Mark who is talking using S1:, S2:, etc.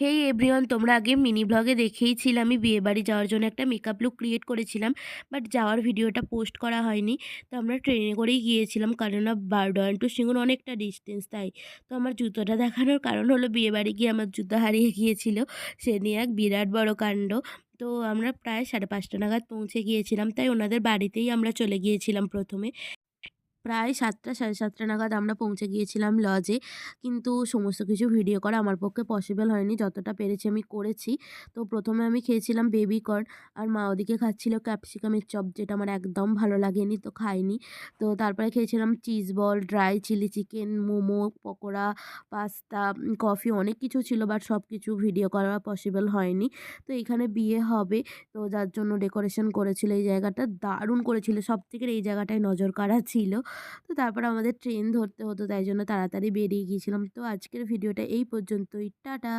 S1: হেই everyone, তোমরা আগে mini ব্লগে দেখেইছিলে আমি বিয়েবাড়ি যাওয়ার জন্য একটা মেকআপ লুক ক্রিয়েট করেছিলাম। বাট যাওয়ার ভিডিওটা পোস্ট করা হয়নি। তো আমরা ট্রেনে করেই গিয়েছিলাম, কারণ না বারডোয়ান টু সিঙ্গুর অনেকটা ডিস্টেন্স তাই। তো আমার জুতোটা দেখানোর কারণ হলো বিয়েবাড়ি গিয়ে আমার জুতো হারিয়ে গিয়েছিল। সে নিয়ে এক বিরাট বড় কাণ্ড। তো আমরা প্রায় 5:30 নাগাদ পৌঁছে গিয়েছিলাম, তাই ওনাদের বাড়িতেই আমরা চলে গিয়েছিলাম প্রথমে। প্রায় ৭টা ৭:৩০ নাগাদ আমরা পৌঁছে গিয়েছিলাম লজে। কিন্তু সমস্ত কিছু ভিডিও করা আমার পক্ষে পসিবল হয়নি। যতটা পেরেছি আমি করেছি। তো ১ম এ আমি খেয়েছিলাম বেবি কর্ন, আর মা ওদিকে খাচ্ছিল ক্যাপসিকামের চপ, যেটা আমার একদম ভালো লাগেনি, তো খাইনি। তো তারপরে খেয়েছিলাম cheese ball, dry chilli chicken, momo, pakora, pasta, coffee, অনেক কিছু ছিল, বাট সব কিছু ভিডিও করা পসিবল হয়নি। তো এখানে বিয়ে হবে, তো যার জন্য ডেকোরেশন করেছিল এই জায়গাটা। দারুণ করেছিল। সবথেকে এই জায়গাটায় নজর কাড়া ছিল। তো তারপর আমাদের ট্রেন ধরতে হতো, তাই জন্য তাড়াতাড়ি বেরিয়ে গিয়েছিলাম। তো আজকের ভিডিওটা এই পর্যন্তই। টাটা।